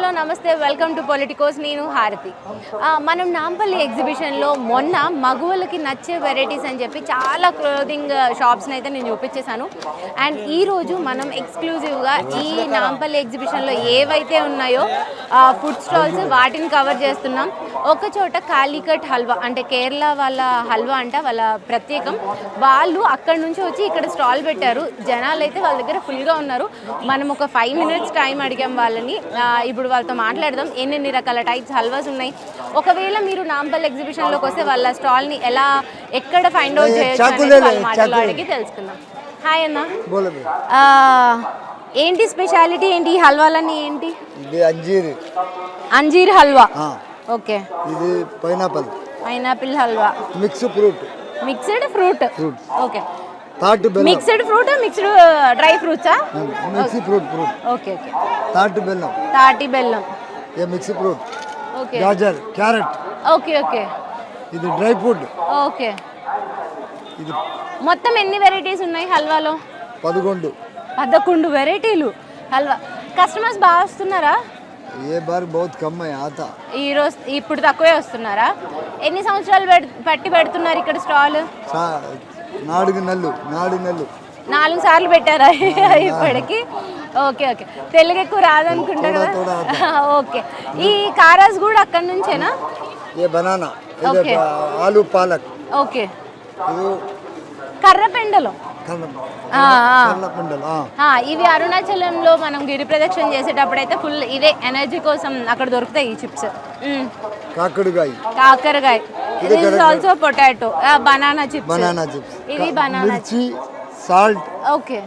Hello నమస్తే, welcome to Politicos. నేను హారతి. మనం నాంపల్లి ఎగ్జిబిషన్లో మొన్న మగువలకి నచ్చే వెరైటీస్ అని చెప్పి చాలా క్లోదింగ్ షాప్స్ని అయితే నేను చూపించేశాను. అండ్ ఈరోజు మనం ఎక్స్క్లూజివ్గా ఈ నాంపల్లి ఎగ్జిబిషన్లో ఏవైతే ఉన్నాయో ఫుడ్ స్టాల్స్ వాటిని కవర్ చేస్తున్నాం. ఒక చోట కాలికట్ హల్వా, అంటే కేరళ వాళ్ళ హల్వా అంట, వాళ్ళ ప్రత్యేకం. వాళ్ళు అక్కడి నుంచి వచ్చి ఇక్కడ స్టాల్ పెట్టారు. జనాలు అయితే వాళ్ళ దగ్గర ఫుల్గా ఉన్నారు. మనం ఒక 5 minutes టైం అడిగాం వాళ్ళని. ఇప్పుడు వాళ్ళతో మాట్లాడదాం ఎన్ని రకాల టైప్స్ హల్వాస్ ఉన్నాయి. ఒకవేళ మీరు నాంపల్లి ఎగ్జిబిషన్లోకి వస్తే వాళ్ళ స్టాల్ని ఎక్కడ ఫైండ్ అవుట్ చేయొచ్చు మాటలు అడిగి తెలుసుకుందాం. హాయ్ అన్న, ఏంటి స్పెషాలిటీ ఏంటి ఈ హల్వాలన్నీ ఏంటి? అంజీర్ హల్వా. ఓకే, ఇది pineapple halwa, mixed fruit. Okay, mixed fruit, mixed dry ఫ్రూట్సా? Okay okay. తాటి బెల్లం, మిక్స్డ్ ఫ్రూట్, ఓకే, గాజర్, క్యారెట్. Okay okay. ఇది డ్రై ఫ్రూట్. ఓకే, ఇది మొత్తం ఎన్ని వెరైటీస్ ఉన్నాయి హల్వాలో? 11 వెరైటీలు హల్వా. కస్టమర్స్ బాగా వస్తున్నారా? ఏ బార్ బహుత్ కమ్ హై ఆతా. ఈ రోజు ఇప్పుడు తక్కువే వస్తున్నారా? ఎన్ని సంవత్సరాలు పట్టి పెడుతున్నారు ఇక్కడ స్టాల్? 4 నెలలు. 4 సార్లు పెట్టారా ఇప్పటికి? Okay okay. తెలుగు ఎక్కువ రాదనుకుంటా కదా. ఓకే, ఈ కారాస్ కూడా అక్కడ నుంచేనా? ఏ బనానా, ఇది ఆలు పాలక్. ఓకే, కర్రపెండలు. ఇవి అరుణాచలంలో మనం గిరి ప్రదక్షిణ చేసేటప్పుడు అయితే ఫుల్ ఇదే ఎనర్జీ కోసం అక్కడ దొరుకుతాయి ఈ చిప్స్. కాకరకాయ. ఇది ఆల్సో పొటాటో. Banana chips. ఇది బనానా సాల్ట్. ఓకే,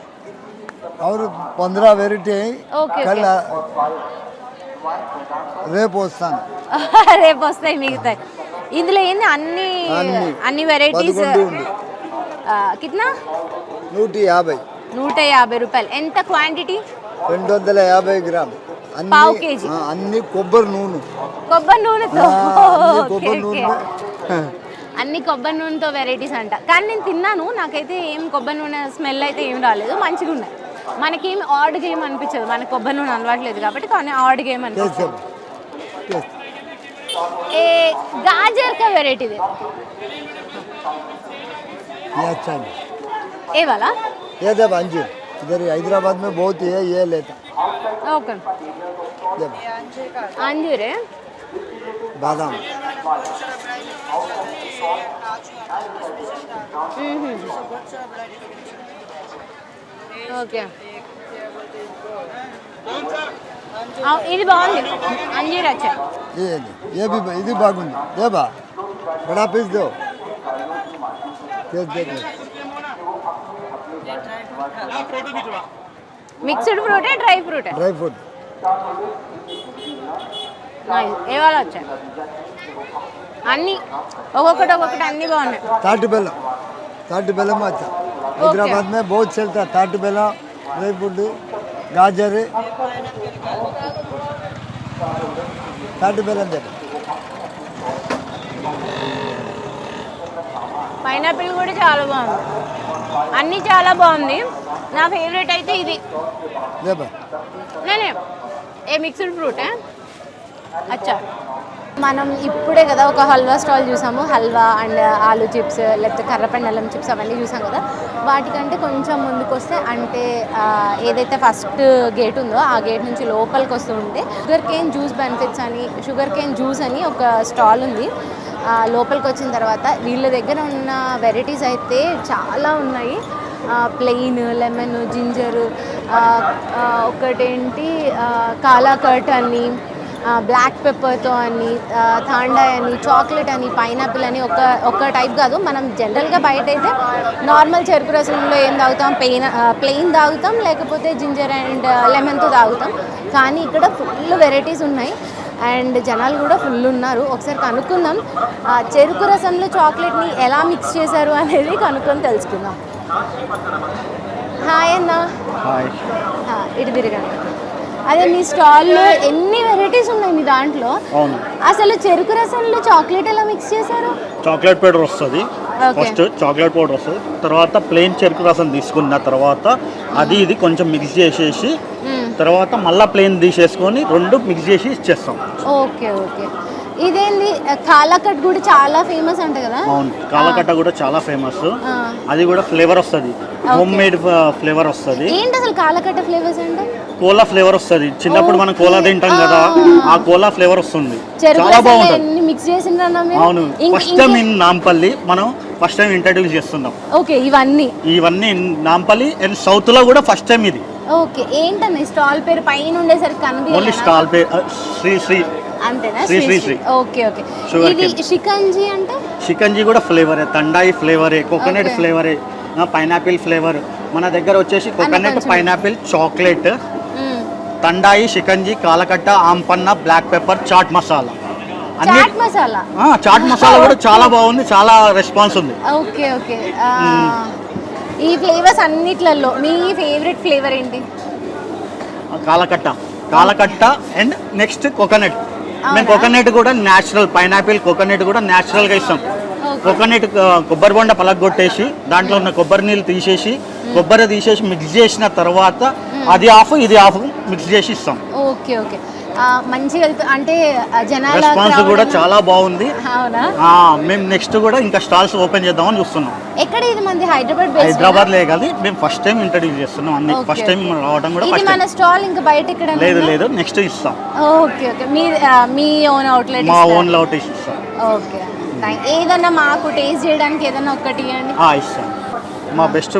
और 15 వెరైటీ. ఓకే, రేపు వస్తాను. రేపు వస్తాయి మిగతాయి. ఇందులో ఏంది అన్ని వెరైటీస్. కిतना? 150 రూపాయలు. ఎంత క్వాంటిటీ? 250 గ్రామ్. పావు కేజీ. అన్ని కొబ్బరి నూనెతో. అన్ని కొబ్బరి నూనెతో వెరైటీస్ అంట. కానీ నేను తిన్నాను, నాకైతే ఏం కొబ్బరి నూనె స్మెల్ అయితే ఏం రాలేదు, మంచిగా ఉన్నాయి. మనకేం ఆడ్గా ఏం అనిపించదు, మనకు కొబ్బరి నూనె అలవాట్లేదు కాబట్టి. కానీ ఆడ్గా ఏం అనిపించదు. गाजर का वेराइटी दे। ये अच्छा है। ये वाला? ये जब अंजीर इधर हैदराबाद में बहुत है, ये लेता। ओके। अंजीर है। बादाम। ओके। ఇది బాగుంది, అంజీర్ అచ్చా. ये भी ఇది బాగుంది. ये बा बड़ा पीस दो. Mixed fruit, dry fruit. ఏ వాళ్ళ వచ్చా అన్ని ఒక్కొక్కటి అన్ని బాగున్నాయి. తాటి బెల్లం వచ్చా. हैदराबाद में बहुत चलता తాటి బెల్లం, డ్రై ఫ్రూట్, గాజర్, తాటి బెల్లం. పైనాపిల్ కూడా చాలా బాగుంది, అన్నీ చాలా బాగుంది. నా ఫేవరెట్ అయితే ఇది. నేనే ఏ మిక్స్డ్ ఫ్రూట్. అచ్చా, మనం ఇప్పుడే కదా ఒక హల్వా స్టాల్ చూసాము. హల్వా అండ్ ఆలు చిప్స్, లేకపోతే కర్రపెండలం చిప్స్ అవన్నీ చూసాం కదా. వాటికంటే కొంచెం ముందుకు వస్తే, అంటే ఏదైతే ఫస్ట్ గేట్ ఉందో ఆ గేట్ నుంచి లోపలికి వస్తూ ఉంటే షుగర్ కేన్ జ్యూస్ బెనిఫిట్స్ అని, షుగర్ కేన్ జ్యూస్ అని ఒక స్టాల్ ఉంది. లోపలికి వచ్చిన తర్వాత వీళ్ళ దగ్గర ఉన్న వెరైటీస్ అయితే చాలా ఉన్నాయి. ప్లెయిన్, లెమన్, జింజరు, ఒకటేంటి కాలాకట్ అని, బ్లాక్ పెప్పర్తో అని, థాండాయ్ అని, చాక్లెట్ అని, పైనాపిల్ అని. ఒక టైప్ కాదు. మనం జనరల్గా బయట అయితే నార్మల్ చెరుకు రసంలో ఏం తాగుతాం, ప్లెయిన్ తాగుతాం, లేకపోతే జింజర్ అండ్ లెమన్తో తాగుతాం. కానీ ఇక్కడ ఫుల్ వెరైటీస్ ఉన్నాయి అండ్ జనాలు కూడా ఫుల్ ఉన్నారు. ఒకసారి కనుక్కుందాం చెరుకు రసంలో చాక్లెట్ని ఎలా మిక్స్ చేశారు అనేది కనుక్కొని తెలుసుకుందాం. హాయ్ అన్న. ఇటు తిరగండి. అదే మీ స్టాల్లో ఎన్ని వెరైటీస్ ఉన్నాయి మీ దాంట్లో? అసలు చెరుకు రసంలో చాక్లెట్ ఎలా మిక్స్ చేశారు? చాక్లెట్ పౌడర్ వస్తుంది, ఫస్ట్ చాక్లెట్ పౌడర్ వస్తుంది, తర్వాత ప్లెయిన్ చెరుకు రసం తీసుకున్న తర్వాత అది ఇది కొంచెం మిక్స్ చేసేసి తర్వాత మళ్ళీ ప్లేన్ తీసేసుకొని రెండు మిక్స్ చేసి ఇచ్చేస్తాం. Okay okay. ఇదేంది కాలకట్ కూడా చాలా ఫేమస్ అంట కదా? అవును, కాలకట్ట కూడా చాలా ఫేమస్. అది కూడా ఫ్లేవర్ వస్తుంది, హోమ్ మేడ్ ఫ్లేవర్ వస్తుంది. ఏంటి అసలు కాలకట్ట ఫ్లేవర్స్ అంటే? కోలా ఫ్లేవర్ వస్తుంది. చిన్నప్పుడు మనం కోలా తింటాం కదా, ఆ కోలా ఫ్లేవర్ వస్తుంది. చాలా బాగుంటుంది. మిక్స్ చేసిండ్రన్నా? అవును, ఫస్ట్ టైం ఇన్ నాంపల్లి మనం ఫస్ట్ టైం ఇంట్రడ్యూస్ చేస్తున్నాం. ఓకే, ఇవన్నీ నాంపల్లి అండ్ సౌత్ లో కూడా ఫస్ట్ టైం ఇది. ఓకే, ఏంటన్నా స్టాల్ పేరు పైన ఉండేసరికి కనిపించలేదు. ఓన్లీ స్టాల్ పేరు శ్రీ అంతేనా? శ్రీ. Okay okay. ఇది షికంజీ అంటే? షికంజీ కూడా ఫ్లేవరే, తండాయి ఫ్లేవరే, కోకోనట్ ఫ్లేవరే, పైనాపిల్ ఫ్లేవర్. మన దగ్గర వచ్చేసి coconut, pineapple, chocolate, thandai, shikanji, కాలకట్ట, ఆంపన్న, బ్లాక్ పెప్పర్, చాట్ మసాలా. చాట్ మసాలా కూడా చాలా బాగుంది, చాలా రెస్పాన్స్ ఉంది. Okay okay. ఈ ఫ్లేవర్స్ అన్నిట్లలో మీ ఫేవరెట్ ఫ్లేవర్ ఏంటి? కాలకట్ట అండ్ నెక్స్ట్ కోకోనట్. మేము కోకోనట్ కూడా న్యాచురల్, పైనాపిల్, కోకోనట్ కూడా న్యాచురల్గా ఇస్తాం. కోకోనట్ కొబ్బరి బొండ పలగొట్టేసి దాంట్లో ఉన్న కొబ్బరి నీళ్ళు తీసేసి మిక్స్ చేసిన తర్వాత అది ఆఫ్ ఇది ఆఫ్ మిక్స్ చేసి ఇస్తాం. Okay okay. మంచిగా అంటే జనాల రెస్పాన్స్ కూడా చాలా బాగుంది. అవునా? మేము నెక్స్ట్ కూడా ఇంకా స్టాల్స్ ఓపెన్ చేద్దామని చూస్తున్నాం. ఎక్కడ ఇది? మంది హైదరాబాద్ లే కాదు, మేము ఫస్ట్ టైం ఇంట్రడ్యూస్ చేస్తున్నాం. అన్ని ఫస్ట్ టైం రావడం కూడా ఫస్ట్ మన స్టాల్ ఇంకా బయట ఇక్కడ లేదు నెక్స్ట్ ఇస్తాం. Okay okay. మీ ఓన్ అవుట్లెట్? మా ఓన్ అవుట్లెట్ ఇస్తాం. ఓకే. ఏదన్నా మాకు టేస్ట్ చేయడానికి ఏదన్నా ఒకటి ఇవ్వండి. ఇస్తాం. మా బెస్ట్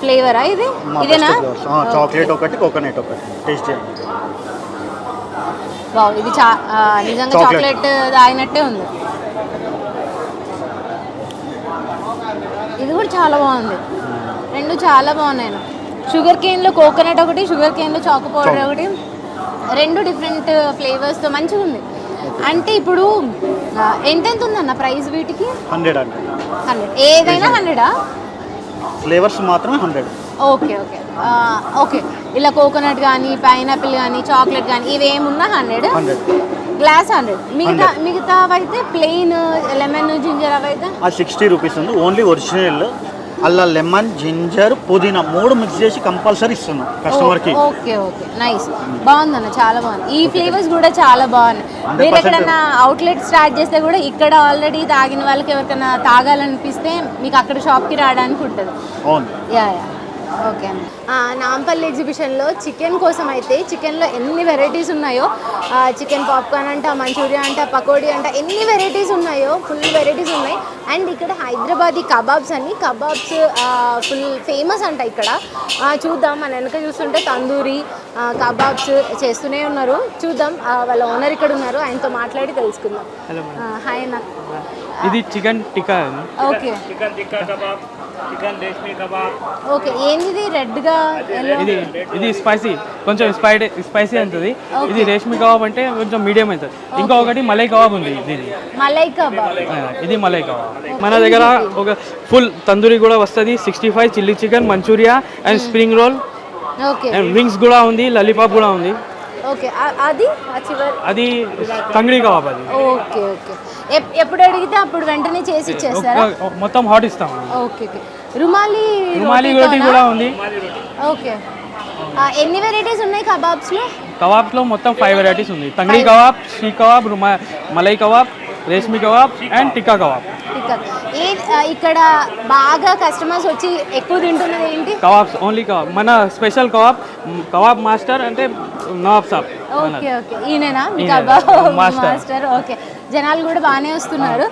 ఫ్లేవరా ఇది? ఇదేనా? చాక్లెట్ ఒకటి, కోకోనట్ ఒకటి టేస్ట్ చేయండి. వావ్, ఇది నిజంగా చాక్లెట్ తాగినట్టే ఉంది. ఇది కూడా చాలా బాగుంది. రెండు చాలా బాగున్నాయి. షుగర్ కేన్లో కోకోనట్ ఒకటి, షుగర్ కేన్లో చాకో పౌడర్ ఒకటి, రెండు డిఫరెంట్ ఫ్లేవర్స్తో మంచిగా ఉంది. అంటే ఇప్పుడు ఎంత ఉందన్న ప్రైస్ వీటికి? 100. ఏదైనా 100? ఫ్లేవర్స్ మాత్రం 100. Okay okay okay. ఇలా కోకోనట్ కానీ, పైనాపిల్ కానీ, చాక్లెట్ కానీ ఇవేమున్నా 100. గ్లాస్ 100. మిగతా అయితే ప్లెయిన్ లెమన్, జింజర్ అవైతే 60 రూపీస్ ఉంది. ఓన్లీ ఒరిజినల్ అలా లెమన్, జింజర్, పుదీనా 3 మిక్స్ చేసి కంపల్సరీ ఇస్తున్నాం కస్టమర్కి. Okay okay, nice. బాగుందన్న, చాలా బాగుంది. ఈ ఫ్లేవర్స్ కూడా చాలా బాగున్నాయి. మీరు ఎక్కడన్నా అవుట్లెట్ స్టార్ట్ చేస్తే కూడా ఇక్కడ ఆల్రెడీ తాగిన వాళ్ళకి ఎవరికైనా తాగాలనిపిస్తే మీకు అక్కడ షాప్కి రావడానికి ఉంటుంది. అవును. యా. ఓకే అండి. నాంపల్లి ఎగ్జిబిషన్లో చికెన్ కోసం అయితే చికెన్లో ఎన్ని వెరైటీస్ ఉన్నాయో, చికెన్ పాప్కార్న్ అంట, మంచూరియా అంట, పకోడీ అంట, ఎన్ని వెరైటీస్ ఉన్నాయో, ఫుల్ వెరైటీస్ ఉన్నాయి. అండ్ ఇక్కడ హైదరాబాదీ కబాబ్స్ ఫుల్ ఫేమస్ అంట ఇక్కడ. చూద్దాం, మన వెనక చూస్తుంటే తందూరి కబాబ్స్ చేస్తూనే ఉన్నారు. చూద్దాం, వాళ్ళ ఓనర్ ఇక్కడ ఉన్నారు, ఆయనతో మాట్లాడి తెలుసుకుందాం. హాయ్ అన్న. ఇది chicken tikka. Okay. Chicken tikka kebab, chicken reshmi kebab. Okay, ఏంది రెడ్గా? ఇది స్పైసీ, కొంచెం స్పైసీ అవుతుంది. ఇది రేష్మి కబాబ్ అంటే కొంచెం మీడియం అవుతుంది. ఇంకొకటి మలై కబాబ్ ఉంది. మలై కబాబ్, ఇది మలై కబాబ్. మన దగ్గర ఒక ఫుల్ తందూరి కూడా వస్తుంది. 65 chilli chicken, Manchurian and spring roll, and wings కూడా ఉంది, లాలీపాప్ కూడా ఉంది. ఓకే, అది తంగడి కబాబ్. అది ఓకే ఓకే. ఎప్పుడు అడిగితే అప్పుడు వెంటనే చేసి ఇచ్చేస్తారా? మొత్తం హాట్ ఇస్తాం. Okay okay. రుమాలి రోటీ కూడా ఉంది. ఓకే. ఎన్ని వెరైటీస్ ఉన్నాయి కబాబ్స్లో? కబాబ్స్లో మొత్తం 5 వెరైటీస్ ఉంది. Tangdi kebab, sheekh kebab, malai kebab, reshmi kebab and tikka kebab. ఇక్కడ బాగా కస్టమర్స్ వచ్చి ఎక్కువ తింటున్నది ఏంటి? Kebabs, only kebab. మన స్పెషల్ కబాబ్ మాస్టర్ అంటే నవాబ్ సాబ్. ఓకే ఓకే, ఈయననా కబాబ్ మాస్టర్? ఓకే. జనాలు కూడా బాగానే వస్తున్నారు.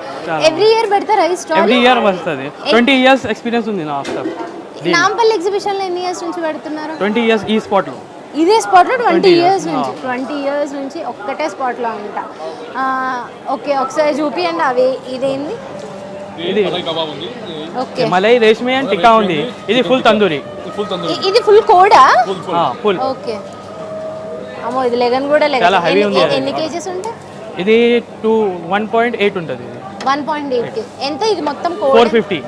ఎవ్రీ ఇయర్ పెడతారా ఈ స్టాల్? ఎవ్రీ ఇయర్ వస్తుంది. 20 years ఎక్స్పీరియన్స్ ఉంది నవాబ్ సాబ్. నాంపల్లి ఎగ్జిబిషన్లో ఎన్ని ఇయర్స్ నుంచి పెడుతున్నారు? 20 years ఈ స్పాట్లో. ఇదే స్పాట్లో 20 years నుంచి? 20 years నుంచి ఒక్కటే స్పాట్లో అంట. ఓకే, ఒకసారి చూపియండి అవి. ఇదేంది? ఇది ఓకే, మలై, రేష్మి అండ్ టిక్కా ఉంది. ఇది ఫుల్ తందూరి. ఇది ఫుల్ కోడా? ఫుల్. ఓకే. అమ్మో, ఇది లెగన్ కూడా చాలా హెవీ ఉంది. ఎన్ని కేజెస్ ఉంటాయి? ఇది 1.8 ఉంటుంది. 1.8 ఎంత? ఇది మొత్తం 450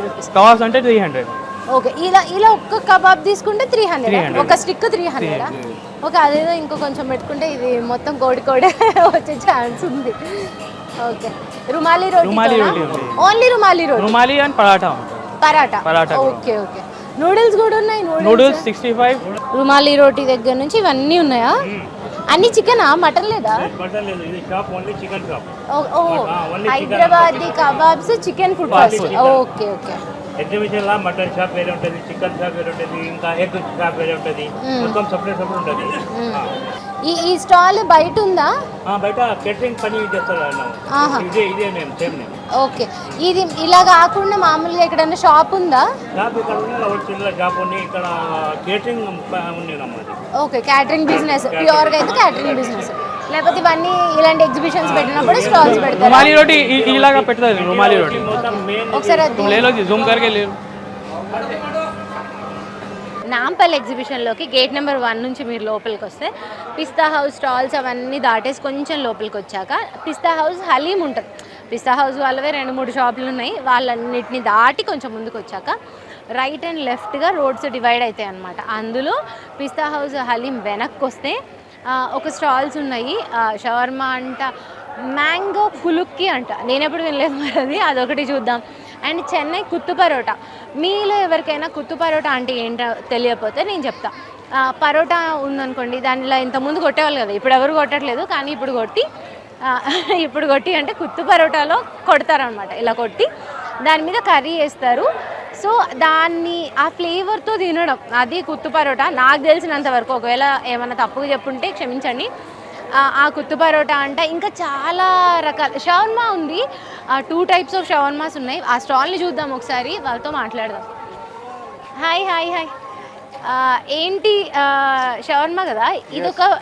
రూపీస్. కబాబ్స్ అంటే 300. ఓకే, ఇలా ఒక్క కబాబ్ తీసుకుంటే 300. ఒక స్టిక్ 300. ఓకే, అదేదో ఇంకో కొంచెం పెట్టుకుంటే ఇది మొత్తం కోడి వచ్చే ఛాన్స్ ఉంది. Okay. Rumali roti, only rumali roti? Rumali and paratha. Okay okay. Noodles కూడా ఉన్నాయి? నూడిల్స్ 65 రుమాలి రోటీ దగ్గర నుంచి ఇవన్నీ ఉన్నాయా? అన్ని చికెనా, మటన్ లేదా? మటన్ లేదు, ఇది షాప్ ఓన్లీ చికెన్ షాప్. ఓ Hyderabad kebabs chicken food first. Okay okay. Exhibition లా మటన్ షాప్ వేరే ఉంటుంది, చికెన్ షాప్ వేరే ఉంటుంది, ఇంకా ఎగ్ షాప్ వేరే ఉంటుంది, మొత్తం సపరేట్ ఉంటుంది. ఈ స్టాల్ బయట ఉందా? బయట కేటరింగ్ పని చేస్తారు ఇదే మేము సేమ్ నేమ్. ఓకే. ఇది ఇలా కాకుండా మామూలుగా ఎక్కడైనా షాప్ ఉందా? షాప్ ఇక్కడ ఉంది, హోల్సేల్ షాప్ ఉంది, ఇక్కడ కేటరింగ్ ఉంది అన్నమాట. ఓకే, క్యాటరింగ్ బిజినెస్ ప్యూర్గా అయితే క్యాటరింగ్ బిజినెస్. లేకపోతే ఇవన్నీ ఇలాంటి ఎగ్జిబిషన్స్ పెట్టినప్పుడు స్టాల్స్ పెడతారు. रुमाली रोटी ఇలాగా పెడతారు. रुमाली रोटी ఒకసారి అది ले लो जी, जूम करके ले लो. నాంపల్లి ఎగ్జిబిషన్లోకి గేట్ నెంబర్ 1 నుంచి మీరు లోపలికి వస్తే పిస్తా హౌస్ స్టాల్స్ అవన్నీ దాటేసి కొంచెం లోపలికి వచ్చాక పిస్తా హౌస్ హలీం ఉంటుంది. పిస్తా హౌస్ వాళ్ళవే 2-3 షాపులు ఉన్నాయి. వాళ్ళన్నిటిని దాటి కొంచెం ముందుకు వచ్చాక రైట్ అండ్ లెఫ్ట్గా రోడ్స్ డివైడ్ అవుతాయి అన్నమాట. అందులో పిస్తా హౌస్ హలీం వెనక్కి వస్తే ఒక స్టాల్స్ ఉన్నాయి. షవర్మా అంట, మ్యాంగో పులుక్కి అంట, నేను ఎప్పుడు వినలేదు మరి అదొకటి చూద్దాం. అండ్ చెన్నై కుత్తు పరోటా. మీలో ఎవరికైనా కుత్తు పరోటా అంటే ఏంటో తెలియకపోతే నేను చెప్తా. పరోటా ఉందనుకోండి, దానిలో ఇంతకుముందు కొట్టేవాళ్ళు కదా, ఇప్పుడు ఎవరు కొట్టట్లేదు, కానీ ఇప్పుడు కొట్టి అంటే కుత్తు పరోటాలో కొడతారనమాట. ఇలా కొట్టి దాని మీద కర్రీ వేస్తారు. సో దాన్ని ఆ ఫ్లేవర్తో తినడం, అది కుత్తు పరోటా నాకు తెలిసినంత వరకు. ఒకవేళ ఏమైనా తప్పుగా చెప్పుంటే క్షమించండి. ఆ కుత్తు పరోటా అంట. ఇంకా చాలా రకాల షవర్మా ఉంది. 2 టైప్స్ ఆఫ్ షవర్మాస్ ఉన్నాయి. ఆ స్టాల్ని చూద్దాం ఒకసారి, వాళ్ళతో మాట్లాడదాం. Hi hi hi. ఏంటి షవర్మా కదా,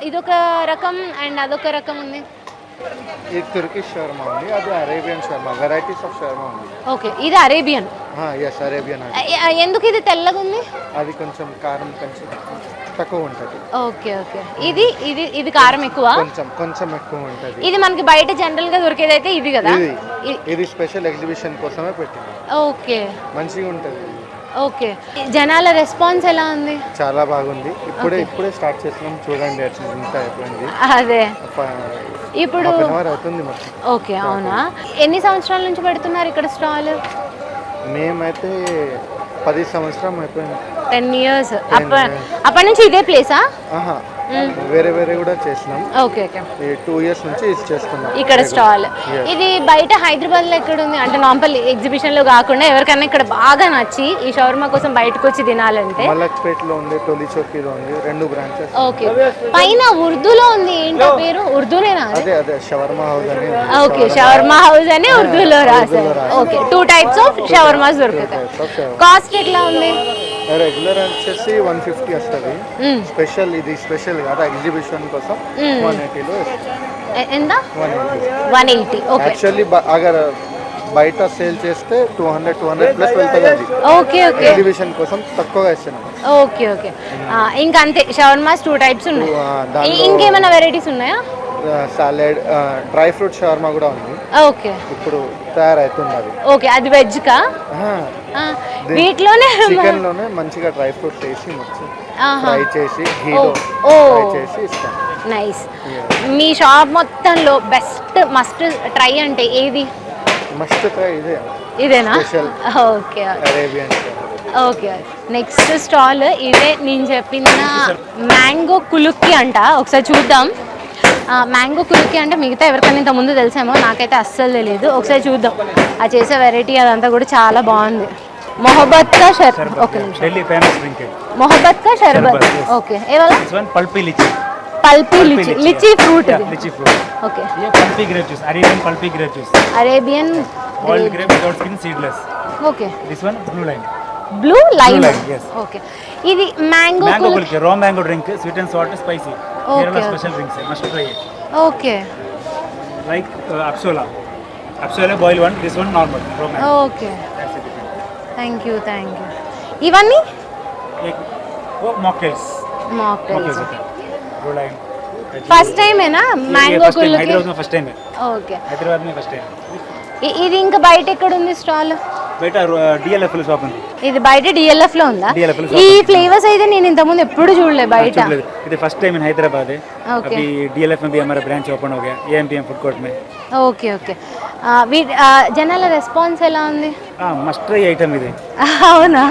ఇదొక రకం అండ్ అదొక రకం ఉంది. ఇది తుర్కిష్ షవర్మా ఉంది, అది Arabian shawarma, varieties of shawarma ఉంది. ఓకే, ఇది అరేబియన్. Yes, Arabian. ఎందుకు ఇది తెల్లగా ఉంది? అది కొంచెం కారం కొంచెం తక్కువ ఉంటుంది. Okay okay. ఇది కారం ఎక్కువ, కొంచెం ఎక్కువ ఉంటుంది. ఇది మనకి బయట జనరల్ గా దొరికేది అయితే ఇది కదా. ఇది స్పెషల్ ఎగ్జిబిషన్ కోసమే పెట్టింది. ఓకే, మంచిగా ఉంటుంది. ఓకే. జనాల రెస్పాన్స్ ఎలా ఉంది? చాలా బాగుంది. ఇప్పుడే స్టార్ట్ చేస్తున్నాం, చూడండి ఎంత అయిపోయింది. అదే ఇప్పుడు అవుతుంది మొత్తం. ఓకే, అవునా? ఎన్ని సంవత్సరాల నుంచి పెడుతున్నారు ఇక్కడ స్టాల్? మేమైతే 10 సంవత్సరం అయిపోయింది. 10 years. అప్పటి నుంచి ఇదే ప్లేసా? వేరే కూడా చేసినాం. Okay okay. 2 years నుంచి ఇది చేస్తున్నాం ఇక్కడ స్టాల్. ఇది బయట హైదరాబాద్ లో ఎక్కడ ఉంది అంటే నాంపల్లి ఎగ్జిబిషన్ లో కాకుండా ఎవరికైనా ఇక్కడ బాగా నచ్చి ఈ షవర్మా కోసం బయటకు వచ్చి తినాలంటే మలక్పేటలో ఉంది, టోలీ చౌకీలో ఉంది, 2 బ్రాంచెస్. ఓకే. పైన ఉర్దూలో ఉంది, ఏంటో పేరు? ఉర్దూనేనా? అదే షవర్మా హౌస్ అని. ఓకే, షవర్మా హౌస్ అని ఉర్దూలో రాశారు. ఓకే, 2 types ఆఫ్ షవర్మాస్ దొరుకుతాయి. కాస్ట్ ఎట్లా ఉంది? రెగ్యులర్ వచ్చేసి 150 వస్తుంది. స్పెషల్ ఇది స్పెషల్ కాదు, ఎగ్జిబిషన్ కోసం 180లో ఎంత? 180. ఓకే. యాక్చువల్లీ అగర్ బయట సేల్ చేస్తే 200 ప్లస్ వెళ్తుంది. అది ఓకే ఓకే. ఎగ్జిబిషన్ కోసం తక్కువగా ఇస్తున్నాం. Okay okay. ఇంకా అంతే, షవర్మాస్ 2 types ఉన్నాయి. ఇంకేమైనా వెరైటీస్ ఉన్నాయా? సాలెడ్, డ్రై ఫ్రూట్ షవర్మా కూడా ఉంది. ఓకే, ఇప్పుడు తయారైతుంది అది. ఓకే, అది వెజ్ కా? వీటిలోనే చికెన్ లోనే మంచిగా డ్రై ఫ్రూట్స్ వేసి ఫ్రై చేసి ఘీలో ఫ్రై చేసి ఇస్తాం. నైస్. మీ షాప్ మొత్తంలో బెస్ట్ మస్ట్ ట్రై అంటే ఏది? మస్ట్ ట్రై ఇదేనా? Special okay Arabian. Okay. Next stall ఇదే నేను చెప్పిన మ్యాంగో కులుక్కి అంట. ఒకసారి చూద్దాం. మ్యాంగో కులుక్కి అంటే మిగతా ఎవరికైనా ఇంత ముందు తెలిసేమో, నాకైతే అస్సలు తెలియదు. ఒకసారి చూద్దాం. ఆ చేసే వెరైటీ అదంతా కూడా చాలా బాగుంది. మొహబ్బత్ కా షర్బత్. ఓకే, ఢిల్లీ ఫేమస్ డ్రింక్ మొహబ్బత్ కా షర్బత్. ఓకే, ఏ वाला? दिस वन पल्पी लीची. पल्पी लीची, लीची फ्रूट. लीची फ्रूट. ओके. ये pulpy grape juice, Arabian pulpy grape juice. Arabian Boiled grape without skin, seedless. Okay. This one blue lime. Blue lime. Yes. Okay. ఇది mango Mango kulki, raw mango drink, sweet and sour, spicy. Kerala special drinks, must try it. Okay Like Absola. Absola boiled one, this one normal, raw mango. Okay. Thank you. ఇవన్నీ एक वो mocktails. Mocktails. होता है. Blue lime. First టైమేనా mango కుల్లుకి? हैदराबाद में first time है. Okay. Hyderabad में फर्स्ट टाइम. ఇది ఇంకా బయట ఎక్కడ ఉంది స్టాల్? బయట DLF లో షాప్ ఉంది. ఇది బయట DLF లో ఉందా? DLF లో ఈ ఫ్లేవర్స్ అయితే నేను ఇంత ముందు ఎప్పుడు చూడలేదు బయట. ఇది ఫస్ట్ टाइम इन हैदराबाद है. ओके. अभी DLF में भी हमारा ब्रांच ओपन हो गया, AMPM फूड कोर्ट में. Okay okay. జనాల రెస్పాన్స్ ఎలా ఉంది? మస్ట్ ట్రై ఐటమ్ ఇది. అవునా?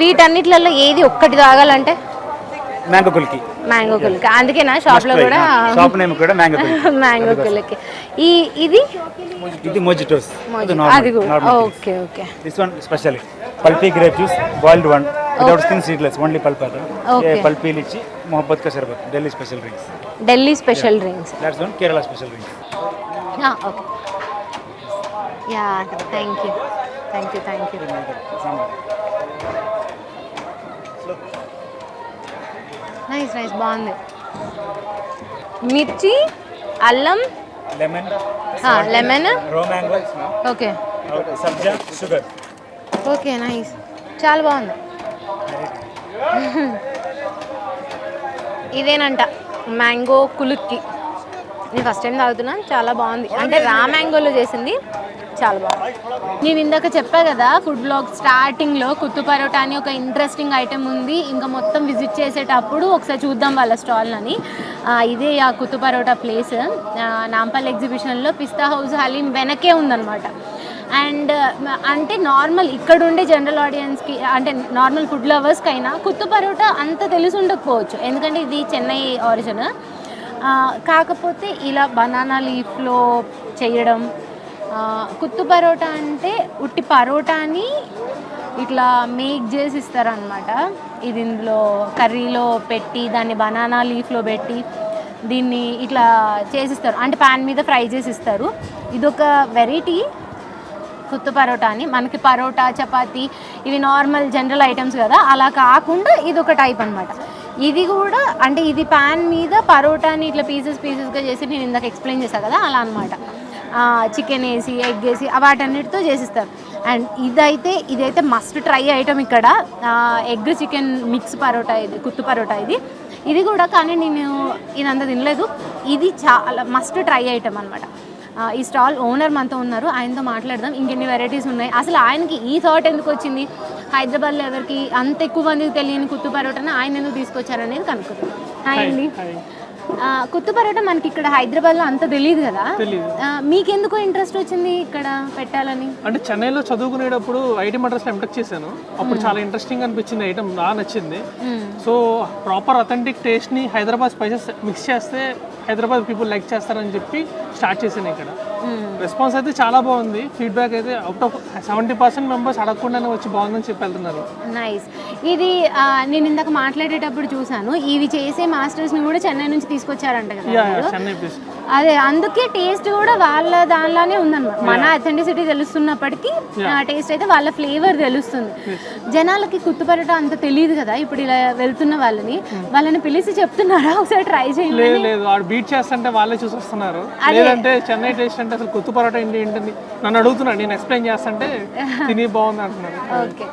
వీటన్నిటిలలో ఏది ఒక్కటి తాగాలంటే? మ్యాంగో కుల్కి. మ్యాంగో కుల్కి, అందుకేనా షాప్లో కూడా షాప్ నేమ్ కూడా మ్యాంగో కుల్కి. మ్యాంగో కుల్కి. ఇది ఇది మొజిటోస్. అది కూడా okay okay. This one special pulpy grape juice boiled one without skin seedless only pulp pulpy lychee మొహబ్బత్ కా షర్బత్ Delhi special drinks. Delhi special drinks. That's one Kerala special drinks. Okay yeah thank you thank you thank you. Nice nice బాగుంది. మిర్చి, అల్లం, lemon, lemon, raw mango, okay సబ్జా, sugar. Okay nice, చాలా బాగుంది. ఇదేనంట mango kulukki. నేను ఫస్ట్ టైం తాగుతున్నాను, చాలా బాగుంది. అంటే రా మ్యాంగోలో చేసింది, చాలా బాగుంది. నేను ఇందాక చెప్పా కదా ఫుడ్ బ్లాగ్ స్టార్టింగ్లో కుత్తు పరోటా అని ఒక ఇంట్రెస్టింగ్ ఐటెం ఉంది, ఇంకా మొత్తం విజిట్ చేసేటప్పుడు ఒకసారి చూద్దాం వాళ్ళ స్టాల్ని. ఇదే ఆ కుత్తు పరోటా ప్లేస్ నాంపల్లి ఎగ్జిబిషన్లో పిస్తా హౌస్ హలీం వెనకే ఉందన్నమాట. అండ్ అంటే నార్మల్ ఇక్కడ ఉండే జనరల్ ఆడియన్స్కి, అంటే నార్మల్ ఫుడ్ లవర్స్కి అయినా కుత్తు పరోటా అంత తెలిసి ఉండకపోవచ్చు, ఎందుకంటే ఇది చెన్నై ఆరిజిన్. కాకపోతే ఇలా బనానా లీఫ్లో చేయడం, కుత్తు పరోటా అంటే ఉట్టి పరోటాని ఇట్లా మేక్ చేసి ఇస్తారనమాట. ఇది ఇందులో కర్రీలో పెట్టి దాన్ని బనానా లీఫ్లో పెట్టి దీన్ని ఇట్లా చేసిస్తారు, అంటే ప్యాన్ మీద ఫ్రై చేసి ఇస్తారు. ఇదొక వెరైటీ కుత్తు పరోటా అని. మనకి పరోటా, చపాతీ ఇవి నార్మల్ జనరల్ ఐటమ్స్ కదా, అలా కాకుండా ఇది ఒక టైప్ అనమాట. ఇది కూడా అంటే ఇది ప్యాన్ మీద పరోటాని ఇట్లా పీసెస్గా చేసి నేను ఇందాక ఎక్స్ప్లెయిన్ చేశాను కదా, అలా అనమాట. చికెన్ వేసి, ఎగ్ వేసి వాటన్నిటితో చేసిస్తారు. అండ్ ఇదైతే మస్ట్ ట్రై ఐటమ్ ఇక్కడ. ఎగ్ చికెన్ మిక్స్ పరోటా ఇది, కుత్తు పరోటా ఇది కూడా. కానీ నేను ఇదంతా తినలేదు, ఇది చాలా మస్ట్ ట్రై ఐటమ్ అనమాట. ఈ స్టాల్ ఓనర్ మనతో ఉన్నారు, ఆయనతో మాట్లాడదాం ఇంకెన్ని వెరైటీస్ ఉన్నాయి, అసలు ఆయనకి ఈ థాట్ ఎందుకు వచ్చింది, హైదరాబాద్లో ఎవరికి అంత ఎక్కువ మందికి తెలియని కుత్తు పరోటాని ఆయన ఎందుకు తీసుకొచ్చారనేది కనుక్కుందాం. హాయ్ అండి. కుత్తు పరోటా మనకి ఇక్కడ హైదరాబాద్లో అంత తెలియదు కదా, మీకెందుకు ఇంట్రెస్ట్ వచ్చింది ఇక్కడ పెట్టాలని? అంటే చెన్నైలో చదువుకునేటప్పుడు ఐటీ మద్రాస్లో ఎంటెక్ చేశాను, అప్పుడు చాలా ఇంట్రెస్టింగ్ అనిపించింది, ఐటమ్ బాగా నచ్చింది. సో ప్రాపర్ అథెంటిక్ టేస్ట్ని హైదరాబాద్ స్పైసెస్ మిక్స్ చేస్తే హైదరాబాద్ పీపుల్ లైక్ చేస్తారని చెప్పి స్టార్ట్ చేశాను ఇక్కడ. రెస్పాన్స్ అయితే చాలా బాగుంది, ఫీడ్బ్యాక్ అయితే అవుట్ ఆఫ్ 70% మెంబర్స్ అడగకుండానే వచ్చి బాగుందని చెప్పి వెళ్తున్నారు. నైస్. ఇది నేను ఇందాక మాట్లాడేటప్పుడు చూసాను, ఇవి చేసే మాస్టర్స్ని కూడా చెన్నై నుంచి తీసుకొచ్చారంట కదా. అదే అందుకే టేస్ట్ కూడా వాళ్ళ దానిలానే ఉందన్నమాట. మన అథెంటిసిటీ తెలుస్తున్నప్పటికీ టేస్ట్ అయితే వాళ్ళ ఫ్లేవర్ తెలుస్తుంది. జనాలకి కుత్తు పరోటా అంత తెలియదు కదా, ఇప్పుడు ఇలా వెళ్తున్న వాళ్ళని పిలిచి చెప్తున్నారా ఒకసారి ట్రై చేయండి? లేదు, వాడు బీట్ చేస్తుంటే వాళ్ళే చూసి వస్తున్నారు. లేదంటే చెన్నై టేస్ట్ అంటే అసలు కుత్తు పరోటా ఏంటని నన్ను అడుగుతున్నాడు, నేను ఎక్స్ప్లెయిన్ చేస్తుంటే తిని బాగుంది అంటున్నారు. ఓకే,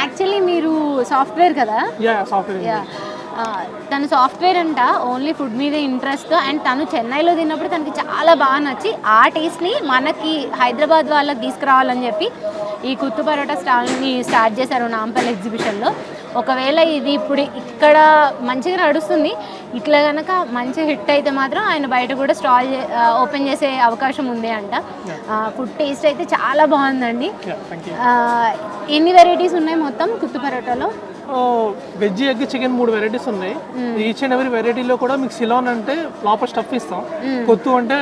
యాక్చువల్లీ మీరు సాఫ్ట్వేర్ కదా? సాఫ్ట్వేర్. తను సాఫ్ట్వేర్ అంట, ఓన్లీ ఫుడ్ మీద ఇంట్రెస్ట్. అండ్ తను చెన్నైలో తిన్నప్పుడు తనకి చాలా బాగా నచ్చి ఆ టేస్ట్ని మనకి హైదరాబాద్ వాళ్ళకి తీసుకురావాలని చెప్పి ఈ కుత్తు పరోటా స్టాల్ని స్టార్ట్ చేశారు నాంపల్లి ఎగ్జిబిషన్లో. ఒకవేళ ఇది ఇప్పుడు ఇక్కడ మంచిగా నడుస్తుంది, ఇట్లా కనుక మంచి హిట్ అయితే మాత్రం ఆయన బయట కూడా స్టాల్ ఓపెన్ చేసే అవకాశం ఉంది అంట. ఫుడ్ టేస్ట్ అయితే చాలా బాగుందండి. ఎన్ని వెరైటీస్ ఉన్నాయి మొత్తం kothu పరోటాలో? Veg, egg, chicken 3 varieties ఉన్నాయి. ఈచ్ అండ్ ఎవరీ వెరైటీలో కూడా మీకు సిలోన్ అంటే లోపల స్టఫ్ ఇస్తాం, కొత్తు అంటే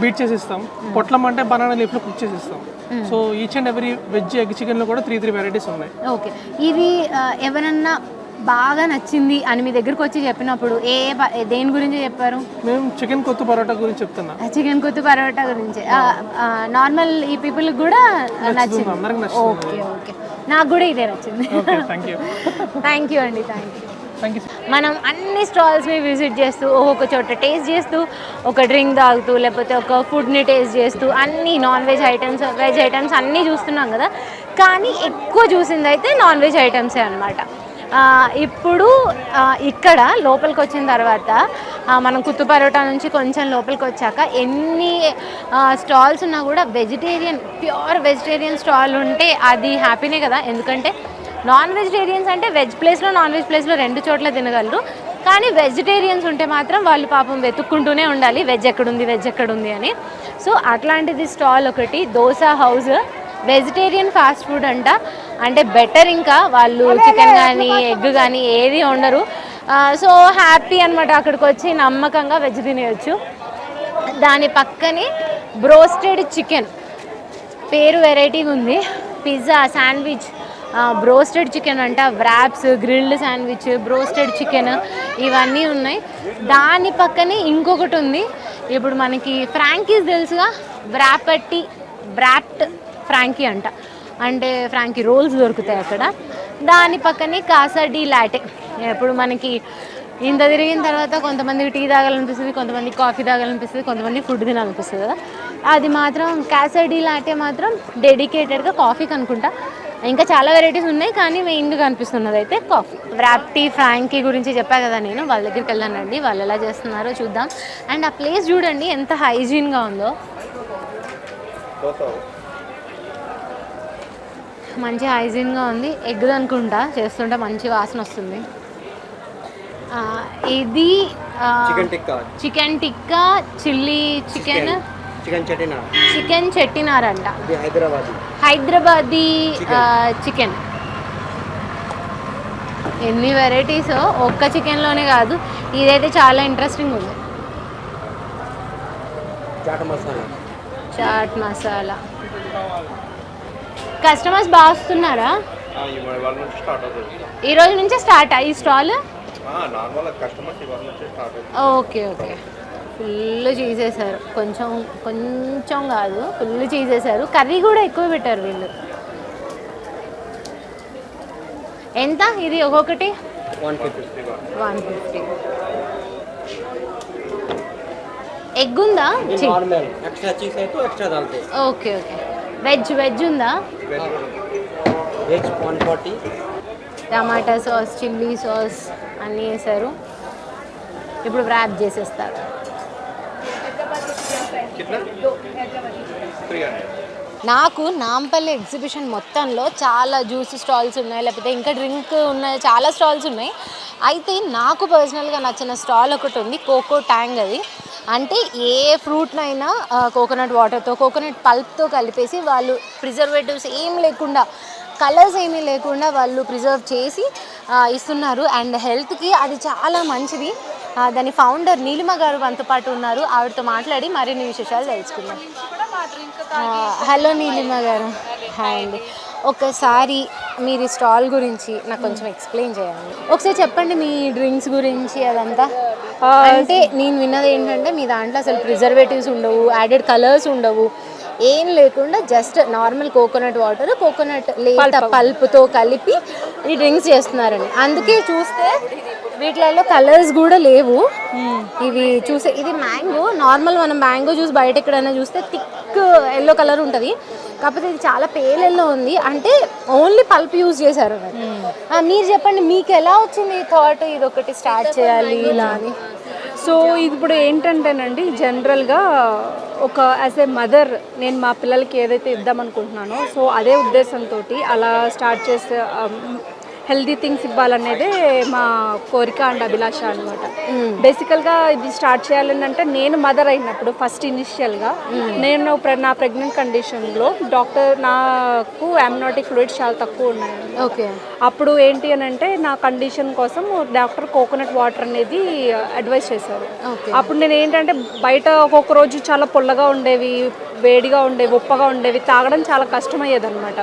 బీట్ చేసి ఇస్తాం, పొట్లం అంటే బనానా లీఫ్లో కుక్ చేసి ఇస్తాం. So each and every veg, egg, చికెన్లో కూడా 3 వెరైటీస్ ఉన్నాయి. ఓకే, ఇది ఎవరన్నా బాగా నచ్చింది అని మీ దగ్గరకు వచ్చి చెప్పినప్పుడు దేని గురించి చెప్పారు? మేము చికెన్ కొత్తు పరోటా గురించి చెప్తున్నా. చికెన్ కొత్తు పరోటా గురించి నార్మల్ ఈ పీపుల్కి కూడా నచ్చింది. ఓకే ఓకే, నాకు కూడా ఇదే నచ్చింది. థ్యాంక్ యూ అండి, థ్యాంక్ యూ. మనం అన్ని స్టాల్స్ని విజిట్ చేస్తూ ఒక్కొక్క చోట టేస్ట్ చేస్తూ, ఒక డ్రింక్ తాగుతూ, లేకపోతే ఒక ఫుడ్ని టేస్ట్ చేస్తూ, అన్ని non veg items, veg items అన్నీ చూస్తున్నాం కదా, కానీ ఎక్కువ చూసింది అయితే నాన్ వెజ్ ఐటమ్సే అనమాట. ఇప్పుడు ఇక్కడ లోపలికి వచ్చిన తర్వాత మనం కుత్తు పరోటా నుంచి కొంచెం లోపలికి వచ్చాక ఎన్ని స్టాల్స్ ఉన్నా కూడా వెజిటేరియన్, ప్యూర్ వెజిటేరియన్ స్టాల్ ఉంటే అది హ్యాపీనే కదా. ఎందుకంటే నాన్ వెజిటేరియన్స్ అంటే వెజ్ ప్లేస్లో, నాన్ వెజ్ ప్లేస్లో 2 చోట్ల తినగలరు. కానీ వెజిటేరియన్స్ ఉంటే మాత్రం వాళ్ళు పాపం వెతుక్కుంటూనే ఉండాలి వెజ్ ఎక్కడుంది అని. సో అట్లాంటిది స్టాల్ ఒకటి, dosa house. Vegetarian fast food అంట, అంటే బెటర్. ఇంకా వాళ్ళు చికెన్ కానీ ఎగ్ కానీ ఏది ఉండరు. సో హ్యాపీ అనమాట, అక్కడికి వచ్చి నమ్మకంగా వెజ్ తినేయచ్చు. దాని పక్కనే బ్రోస్టెడ్ చికెన్, పేరు వెరైటీగా ఉంది. పిజ్జా, శాండ్విచ్, బ్రోస్టెడ్ చికెన్ అంట, wraps, grilled sandwich, broasted chicken, ఇవన్నీ ఉన్నాయి. దాని పక్కనే ఇంకొకటి ఉంది. ఇప్పుడు మనకి ఫ్రాంకీస్ తెలుసుగా, వ్రాప్డ్ ఫ్రాంకీ అంట, అంటే ఫ్రాంకీ రోల్స్ దొరుకుతాయి అక్కడ. దాని పక్కనే కాసా డి లాటే. ఇప్పుడు మనకి ఇంత తిరిగిన తర్వాత కొంతమందికి టీ తాగాలనిపిస్తుంది, కొంతమంది కాఫీ తాగాలనిపిస్తుంది, కొంతమంది ఫుడ్ తినాలనిపిస్తుంది కదా. అది మాత్రం కాసా డి లాటే మాత్రం డెడికేటెడ్గా కాఫీకి అనుకుంటా. ఇంకా చాలా వెరైటీస్ ఉన్నాయి, కానీ మెయిన్గా కనిపిస్తున్నది అయితే కాఫీ. వ్రాప్టీ ఫ్రాంకీ గురించి చెప్పా కదా నేను, వాళ్ళ దగ్గరికి వెళ్ళానండి. వాళ్ళు ఎలా చేస్తున్నారో చూద్దాం. అండ్ ఆ ప్లేస్ చూడండి ఎంత హైజీన్గా ఉందో, మంచి హైజీన్గా ఉంది. ఎగ్ అనుకుంటా, చేస్తుంటే మంచి వాసన వస్తుంది. ఇది chicken tikka, chilli chicken, chicken Chettinad అంట, హైదరాబాదీ చికెన్. ఎన్ని వెరైటీస్, ఒక్క చికెన్లోనే కాదు. ఇదైతే చాలా ఇంట్రెస్టింగ్ ఉంది. చాట్ మసాలా. కస్టమర్స్ బాగా వస్తున్నారా? ఈ రోజు నుంచే స్టార్ట్ ఈ స్టాల్? Okay okay. ఫుల్ చేసేసారు, కొంచెం కాదు, ఫుల్ చేసేసారు. కర్రీ కూడా ఎక్కువ పెట్టారు వీళ్ళు. ఎంత ఇది ఒక్కొక్కటి? 150. ఎగ్ ఉందా? Okay okay. వెజ్ ఉందా? వెజ్ 140. టమాటా సాస్, చిల్లీ సాస్ అన్నీ వేసారు. ఇప్పుడు వ్రాప్ చేసేస్తారు. నాకు నాంపల్లి ఎగ్జిబిషన్ మొత్తంలో చాలా జ్యూస్ స్టాల్స్ ఉన్నాయి, లేకపోతే ఇంకా డ్రింక్ ఉన్నాయి, చాలా స్టాల్స్ ఉన్నాయి. అయితే నాకు పర్సనల్గా నచ్చిన స్టాల్ ఒకటి ఉంది, కోకో ట్యాంగ్. అది అంటే ఏ ఫ్రూట్నైనా కోకోనట్ వాటర్తో, కోకోనట్ పల్ప్తో కలిపేసి వాళ్ళు ప్రిజర్వేటివ్స్ ఏం లేకుండా, కలర్స్ ఏమీ లేకుండా వాళ్ళు ప్రిజర్వ్ చేసి ఇస్తున్నారు. అండ్ హెల్త్కి అది చాలా మంచిది. దాని ఫౌండర్ నీలిమ గారు మనతో పాటు ఉన్నారు, ఆవిడతో మాట్లాడి మరిన్ని విశేషాలు తెలుసుకుందాం. హలో నీలిమ గారు. హాయ్ అండి. ఒకసారి మీరు ఈ స్టాల్ గురించి నాకు కొంచెం ఎక్స్ప్లెయిన్ చేయండి. ఒకసారి చెప్పండి మీ డ్రింక్స్ గురించి అదంతా. అంటే నేను విన్నది ఏంటంటే మీ దాంట్లో అసలు ప్రిజర్వేటివ్స్ ఉండవు, యాడెడ్ కలర్స్ ఉండవు, ఏం లేకుండా just normal coconut water, coconut లేత పల్ప్తో కలిపి ఈ డ్రింక్స్ చేస్తున్నారండి. అందుకే చూస్తే వీటిలలో కలర్స్ కూడా లేవు. ఇవి చూసే, ఇది మ్యాంగో. నార్మల్ మనం మ్యాంగో జ్యూస్ బయట ఎక్కడైనా చూస్తే థిక్ ఎల్లో కలర్ ఉంటుంది, కాకపోతే ఇది చాలా పేల్ ఎల్లో ఉంది. అంటే ఓన్లీ పల్ప్ యూజ్ చేశారు. మీరు చెప్పండి, మీకు ఎలా వచ్చింది ఈ థాట్ ఇది ఒకటి స్టార్ట్ చేయాలి ఇలా అని? సో ఇది ఇప్పుడు ఏంటంటేనండి, జనరల్గా ఒక యాజ్ ఏ మదర్ నేను మా పిల్లలకి ఏదైతే ఇద్దామనుకుంటున్నానో, సో అదే ఉద్దేశంతో అలా స్టార్ట్ చేస్తే హెల్దీ థింగ్స్ ఇవ్వాలనేదే మా కోరిక అండ్ అభిలాష అనమాట. బేసికల్గా ఇది స్టార్ట్ చేయాలని అంటే, నేను మదర్ అయినప్పుడు ఫస్ట్ ఇనిషియల్గా నేను నా ప్రెగ్నెంట్ కండిషన్లో నాకు అమ్నోటిక్ ఫ్లూయిడ్స్ చాలా తక్కువ ఉన్నాయండి. ఓకే. అప్పుడు ఏంటి అని అంటే, నా కండిషన్ కోసం డాక్టర్ కోకోనట్ వాటర్ అనేది అడ్వైస్ చేశారు. అప్పుడు నేను ఏంటంటే, బయట ఒక్కొక్క రోజు చాలా పొల్లగా ఉండేవి, వేడిగా ఉండేవి, ఉప్పగా ఉండేవి, తాగడం చాలా కష్టమయ్యేది అనమాట.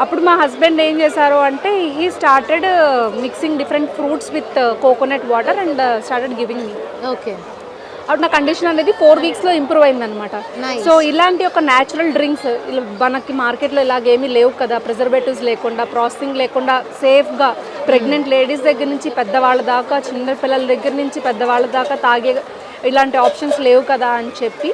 అప్పుడు మా హస్బెండ్ ఏం చేశారు అంటే, he started mixing different fruits with coconut water and started giving me. Okay. అప్పుడు నా కండిషన్ అనేది 4 వీక్స్లో ఇంప్రూవ్ అయిందనమాట. సో ఇలాంటి ఒక న్యాచురల్ డ్రింక్స్ మనకి మార్కెట్లో ఇలాగేమీ లేవు కదా, ప్రిజర్వేటివ్స్ లేకుండా, ప్రాసెసింగ్ లేకుండా, సేఫ్గా ప్రెగ్నెంట్ లేడీస్ దగ్గర నుంచి పెద్దవాళ్ళ దాకా, చిన్న పిల్లల దగ్గర నుంచి పెద్దవాళ్ళ దాకా తాగే ఇలాంటి ఆప్షన్స్ లేవు కదా అని చెప్పి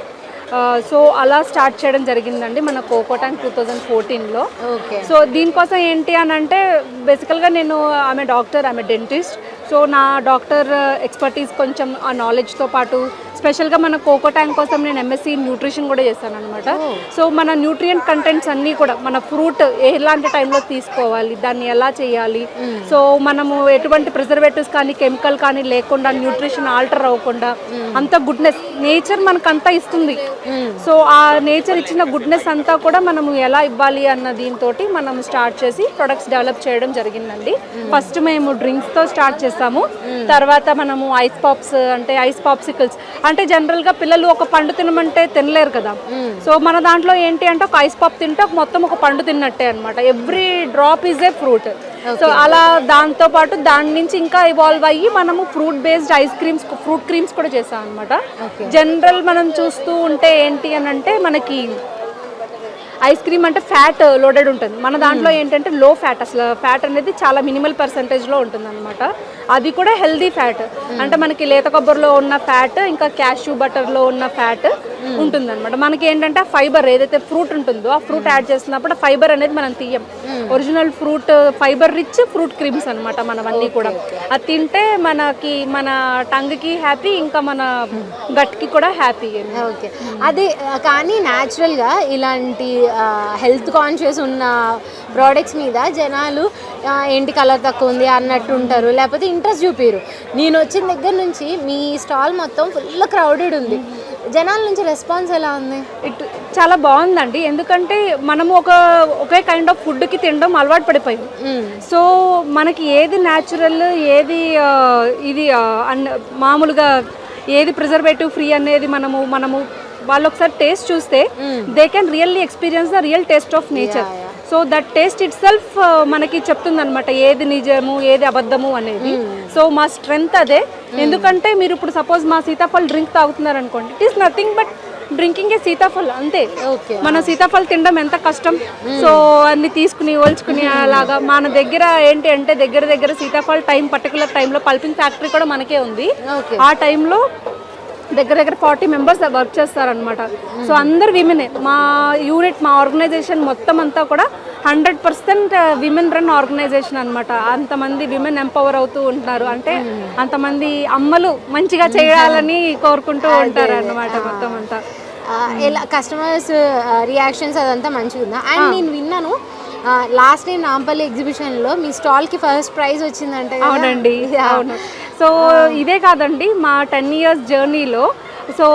సో అలా స్టార్ట్ చేయడం జరిగిందండి మన కోకో ట్యాంక్ 2014లో. ఓకే. సో దీనికోసం ఏంటి అని అంటే, బేసికల్గా నేను ఆమె డాక్టర్, ఆమె డెంటిస్ట్. సో నా డాక్టర్ ఎక్స్పర్టీస్ కొంచెం ఆ నాలెడ్జ్తో పాటు స్పెషల్గా మన కోకో ట్యాంక్ కోసం నేను ఎంఎస్సీ న్యూట్రిషన్ కూడా చేశాను అనమాట. సో మన న్యూట్రియంట్ కంటెంట్స్ అన్నీ కూడా మన ఫ్రూట్ ఎలాంటి టైంలో తీసుకోవాలి, దాన్ని ఎలా చేయాలి, సో మనము ఎటువంటి ప్రిజర్వేటివ్స్ కానీ కెమికల్ కానీ లేకుండా న్యూట్రిషన్ ఆల్టర్ అవ్వకుండా అంత గుడ్నెస్ నేచర్ మనకంతా ఇస్తుంది. సో ఆ నేచర్ ఇచ్చిన గుడ్నెస్ అంతా కూడా మనము ఎలా ఇవ్వాలి అన్న దీంతో మనం స్టార్ట్ చేసి ప్రొడక్ట్స్ డెవలప్ చేయడం జరిగిందండి. ఫస్ట్ మేము డ్రింక్స్తో స్టార్ట్ చేసాము, తర్వాత మనము ఐస్ పాప్స్ అంటే ఐస్ పాప్సికల్స్ అంటే జనరల్గా పిల్లలు ఒక పండు తినమంటే తినలేరు కదా. సో మన దాంట్లో ఏంటి అంటే ఒక ఐస్ పాప్ తింటే మొత్తం ఒక పండు తిన్నట్టే అనమాట. Every drop is a fruit. So అలా దాంతో పాటు దాని నుంచి ఇంకా ఇవాల్వ్ అయ్యి మనము fruit based ice creams, fruit creams కూడా చేసాం అనమాట. జనరల్ మనం చూస్తూ ఉంటే ఏంటి అని అంటే మనకి ఐస్ క్రీమ్ అంటే ఫ్యాట్ లోడెడ్ ఉంటుంది. మన దాంట్లో ఏంటంటే లో ఫ్యాట్, అసలు ఫ్యాట్ అనేది చాలా మినిమల్ పర్సంటేజ్లో ఉంటుంది అనమాట. అది కూడా హెల్దీ ఫ్యాట్ అంటే మనకి లేత కొబ్బరిలో ఉన్న ఫ్యాట్ ఇంకా క్యాష్యూ బటర్లో ఉన్న ఫ్యాట్ ఉంటుంది అనమాట. మనకి ఏంటంటే ఆ ఫైబర్ ఏదైతే ఫ్రూట్ ఉంటుందో ఆ ఫ్రూట్ యాడ్ చేసినప్పుడు ఫైబర్ అనేది మనం తీయం. Original fruit fibre rich fruit creams అనమాట మనవన్నీ కూడా. అది తింటే మనకి మన టంగ్కి హ్యాపీ, ఇంకా మన గట్కి కూడా హ్యాపీ. ఓకే, అదే కానీ న్యాచురల్గా ఇలాంటి హెల్త్ కాన్షియస్ ఉన్న ప్రోడక్ట్స్ మీద జనాలు ఏంటి కలర్ తక్కువ ఉంది అన్నట్టు ఉంటారు, లేకపోతే ఇంట్రెస్ట్ చూపిరు. నేను వచ్చిన దగ్గర నుంచి మీ స్టాల్ మొత్తం ఫుల్ క్రౌడెడ్ ఉంది. జనాల నుంచి రెస్పాన్స్ ఎలా ఉంది? చాలా బాగుందండి, ఎందుకంటే మనము ఒకే కైండ్ ఆఫ్ ఫుడ్కి తినడం అలవాటు పడిపోయాం. సో మనకి ఏది న్యాచురల్, ఏది ఇది మామూలుగా ఏది ప్రిజర్వేటివ్ ఫ్రీ అనేది మనము వాళ్ళు ఒకసారి టేస్ట్ చూస్తే they can really experience the real taste of nature. So that taste it self మనకి చెప్తుంది అనమాట ఏది నిజము ఏది అబద్ధము అనేది. సో మా స్ట్రెంగ్త్ అదే. ఎందుకంటే మీరు ఇప్పుడు సపోజ్ మా సీతాఫల్ డ్రింక్ తాగుతున్నారు అనుకోండి, it is nothing but drinking a సీతాఫల్ అంతే. మన సీతాఫల్ తినడం ఎంత కష్టం. సో అన్ని తీసుకుని ఓల్చుకుని అలాగా మన దగ్గర ఏంటి అంటే దగ్గర సీతాఫల్ టైం పర్టికులర్ టైంలో పల్పింగ్ ఫ్యాక్టరీ కూడా మనకే ఉంది. ఆ టైంలో దగ్గర 40 మెంబర్స్ వర్క్ చేస్తారనమాట. సో అందరు విమెనే. మా యూనిట్, మా ఆర్గనైజేషన్ మొత్తం అంతా కూడా 100% విమెన్ రన్ ఆర్గనైజేషన్ అనమాట. అంతమంది విమెన్ ఎంపవర్ అవుతూ ఉంటారు, అంటే అంతమంది అమ్మలు మంచిగా చేయాలని కోరుకుంటూ ఉంటారు అన్నమాట మొత్తం అంతా. ఎలా కస్టమర్స్ రియాక్షన్స్ అదంతా మంచిగా ఉందా? అండ్ నేను విన్నాను లాస్ట్ టైం నాంపల్లి ఎగ్జిబిషన్లో మీ స్టాల్కి ఫస్ట్ ప్రైజ్ వచ్చిందంటే. అవునండి, అవును. సో ఇదే కాదండి, మా 10 years జర్నీలో so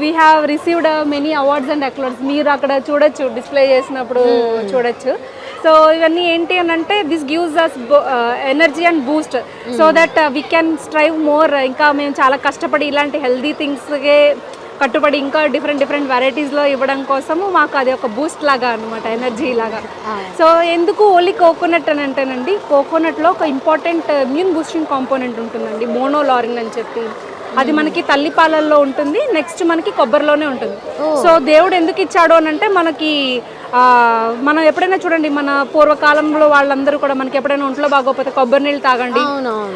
we have received many awards and accolades. మీరు అక్కడ చూడొచ్చు, డిస్ప్లే చేసినప్పుడు చూడొచ్చు. సో ఇవన్నీ ఏంటి అని అంటే this gives us energy and boost so that we can strive more. ఇంకా మేము చాలా కష్టపడి ఇలాంటి హెల్దీ థింగ్స్కే కట్టుబడి ఇంకా డిఫరెంట్ వెరైటీస్లో ఇవ్వడం కోసము మాకు అది ఒక బూస్ట్ లాగా అనమాట, ఎనర్జీ లాగా. సో ఎందుకు ఓన్లీ కోకోనట్ అని అంటేనండి, కోకోనట్లో ఒక ఇంపార్టెంట్ ఇమ్యూన్ బూస్టింగ్ కాంపోనెంట్ ఉంటుందండి, మోనోలారిన్ అని చెప్పి. అది మనకి తల్లిపాలల్లో ఉంటుంది, నెక్స్ట్ మనకి కొబ్బరిలోనే ఉంటుంది. సో దేవుడు ఎందుకు ఇచ్చాడు అని అంటే మనకి మనం ఎప్పుడైనా చూడండి, మన పూర్వకాలంలో వాళ్ళందరూ కూడా మనకి ఎప్పుడైనా ఒంట్లో బాగోకపోతే కొబ్బరి నీళ్ళు తాగండి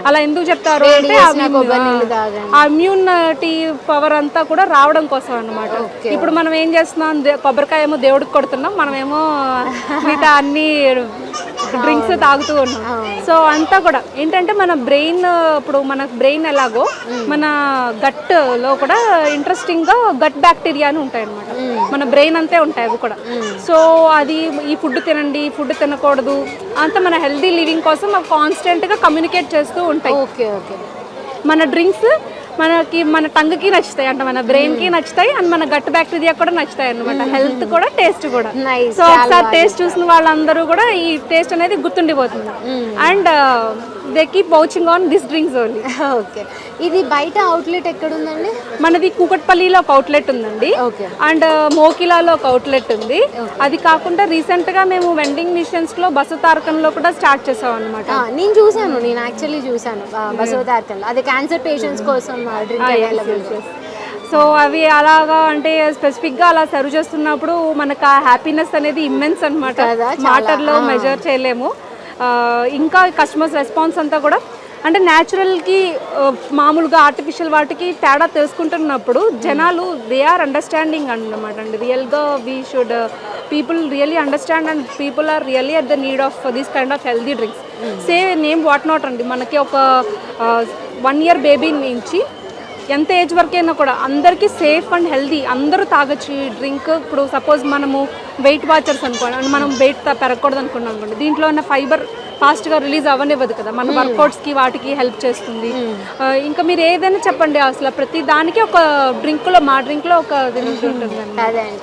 అలా ఎందుకు చెప్తారు అంటే ఆ ఇమ్యూనిటీ పవర్ అంతా కూడా రావడం కోసం అన్నమాట. ఇప్పుడు మనం ఏం చేస్తున్నాం, కొబ్బరికాయ ఏమో దేవుడికి కొడుతున్నాం, మనమేమో మిగతా అన్ని డ్రింక్స్ తాగుతూ ఉన్నాం. సో అంతా కూడా ఏంటంటే మన బ్రెయిన్, ఇప్పుడు మన బ్రెయిన్ ఎలాగో మన గట్ లో కూడా ఇంట్రెస్టింగ్ గా గట్ బ్యాక్టీరియా అని ఉంటాయి అనమాట. మన బ్రెయిన్ అంతే ఉంటాయి అవి కూడా. సో అది ఈ ఫుడ్ తినండి, ఈ ఫుడ్ తినకూడదు అంత మన హెల్దీ లివింగ్ కోసం అవి కాన్స్టెంట్ గా కమ్యూనికేట్ చేస్తూ ఉంటాయి. మన డ్రింక్స్ మనకి మన టంగ్కి నచ్చుతాయి, అంటే మన బ్రెయిన్కి నచ్చుతాయి, అండ్ మన గట్ బ్యాక్టీరియా కూడా నచ్చుతాయి అనమాట. హెల్త్ కూడా టేస్ట్ కూడా. సో ఒకసారి టేస్ట్ చూసిన వాళ్ళందరూ కూడా ఈ టేస్ట్ అనేది గుర్తుండిపోతుంది. And they keep watching on this drinks only. Okay, ఇది బయట అవుట్లెట్ ఎక్కడ ఉందండి? మనది కూకట్పల్లిలో ఒక అవుట్లెట్ ఉందండి, అండ్ మోకిలాలో ఒక అవుట్లెట్ ఉంది. అది కాకుండా రీసెంట్ గా మేము వెండింగ్ మిషన్స్ లో బసవతారకంలో కూడా స్టార్ట్ చేసాం అనమాట. నేను యాక్చువల్లీ చూసాను బసవతారకంలో, అది క్యాన్సర్ పేషెంట్స్ కోసం. సో అవి అలాగా అంటే స్పెసిఫిక్గా అలా సర్వ్ చేస్తున్నప్పుడు మనకు ఆ హ్యాపీనెస్ అనేది ఇమ్మెన్స్ అనమాట, మాటల్లో మెజర్ చేయలేము. ఇంకా కస్టమర్స్ రెస్పాన్స్ అంతా కూడా అంటే న్యాచురల్కి మామూలుగా ఆర్టిఫిషియల్ వాటికి తేడా తెలుసుకుంటున్నప్పుడు జనాలు దే ఆర్ అండర్స్టాండింగ్ అన్నమాట అండి. రియల్గా we should people really understand and people are really at the need of this kind of healthy drinks. Say name what not అండి, మనకి ఒక 1 year బేబీ నుంచి ఎంత ఏజ్ వరకైనా కూడా అందరికీ సేఫ్ అండ్ హెల్దీ, అందరూ తాగొచ్చు ఈ డ్రింక్. ఇప్పుడు సపోజ్ మనము వెయిట్ వాచర్స్ అనుకోండి, మనం వెయిట్ పెరగకూడదు అనుకున్నాం అనుకోండి, దీంట్లో ఉన్న ఫైబర్ ఫాస్ట్గా రిలీజ్ అవ్వనివ్వదు కదా, మన వర్కౌట్స్కి వాటికి హెల్ప్ చేస్తుంది. ఇంకా మీరు ఏదైనా చెప్పండి, అసలు ప్రతి దానికి ఒక డ్రింక్లో, మా డ్రింక్లో ఒక ఉంటుందండి. అదే అండి,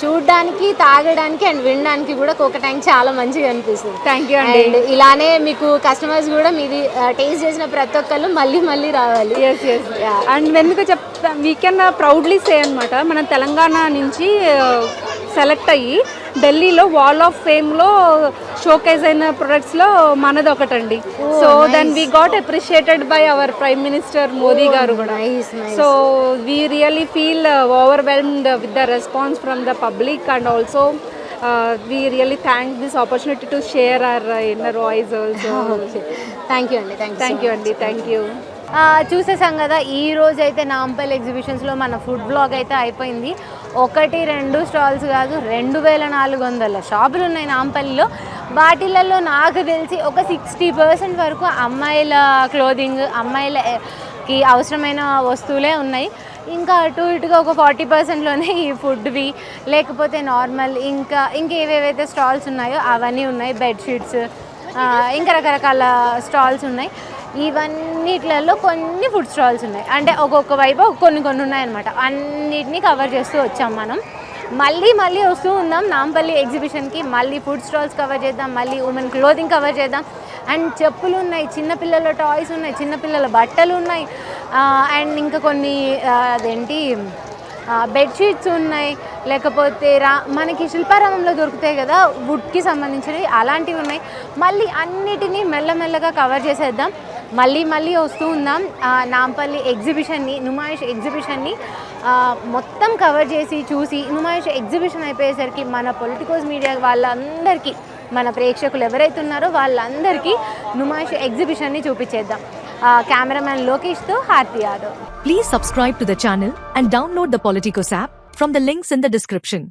చూడడానికి తాగడానికి అండ్ వినడానికి కూడా కోక ట్యాంక్ చాలా మంచిగా అనిపిస్తుంది. థ్యాంక్ యూ అండి. అండ్ ఇలానే మీకు కస్టమర్స్ కూడా మీది టేస్ట్ చేసిన ప్రతి ఒక్కళ్ళు మళ్ళీ రావాలి. Yes yes. అండ్ ఎందుకు చెప్తా, వీ కెన్ ప్రౌడ్లీ సే అనమాట, మనం తెలంగాణ నుంచి సెలెక్ట్ అయ్యి ఢిల్లీలో వాల్ ఆఫ్ ఫేమ్లో షోకేజ్ అయిన ప్రొడక్ట్స్లో మనది ఒకటండి. So then we got appreciated by our prime minister Modi garu కూడా. So we really feel overwhelmed with the response from the public and also we really thank this opportunity to share our inner voice also. Thank you అండి. Thank you. చూసేసాం కదా, ఈ రోజు అయితే నాంపల్లి ఎగ్జిబిషన్స్లో మన food blog అయితే అయిపోయింది. 1-2 స్టాల్స్ కాదు, 2400 షాపులు ఉన్నాయి నాంపల్లిలో. వాటిలలో నాకు తెలిసి ఒక 60% వరకు అమ్మాయిల క్లోదింగ్, అమ్మాయిలకి అవసరమైన వస్తువులే ఉన్నాయి. ఇంకా అటు ఇటుగా ఒక 40%లోనే ఈ ఫుడ్వి, లేకపోతే నార్మల్ ఇంకా ఏవేవైతే స్టాల్స్ ఉన్నాయో అవన్నీ ఉన్నాయి. బెడ్షీట్స్, ఇంకా రకరకాల స్టాల్స్ ఉన్నాయి. ఇవన్నిట్లలో కొన్ని ఫుడ్ స్టాల్స్ ఉన్నాయి, అంటే ఒక్కొక్క వైపు కొన్ని ఉన్నాయన్నమాట. అన్నిటినీ కవర్ చేస్తూ వచ్చాం మనం. మళ్ళీ వస్తూ ఉందాం నాంపల్లి ఎగ్జిబిషన్కి. మళ్ళీ ఫుడ్ స్టాల్స్ కవర్ చేద్దాం, మళ్ళీ ఉమెన్ క్లోదింగ్ కవర్ చేద్దాం. అండ్ చెప్పులు ఉన్నాయి, చిన్నపిల్లల టాయ్స్ ఉన్నాయి, చిన్నపిల్లల బట్టలు ఉన్నాయి, అండ్ ఇంకా కొన్ని అదేంటి బెడ్షీట్స్ ఉన్నాయి, లేకపోతే మనకి శిల్పారామంలో దొరుకుతాయి కదా వుడ్కి సంబంధించినవి, అలాంటివి ఉన్నాయి. మళ్ళీ అన్నిటినీ మెల్లమెల్లగా కవర్ చేసేద్దాం. మళ్ళీ వస్తూ ఉందాం. నాంపల్లి ఎగ్జిబిషన్ని, నుమాయిష్ ఎగ్జిబిషన్ని మొత్తం కవర్ చేసి చూసి, నుమాయిష్ ఎగ్జిబిషన్ అయిపోయేసరికి మన పొలిటికోస్ మీడియా వాళ్ళందరికీ, మన ప్రేక్షకులు ఎవరైతే ఉన్నారో వాళ్ళందరికీ నుమాయిష్ ఎగ్జిబిషన్ని చూపించేద్దాం. కెమెరామ్యాన్ లోకేష్తో Harti Yadav. Please subscribe to the channel and download the Politicos app from the links in the description.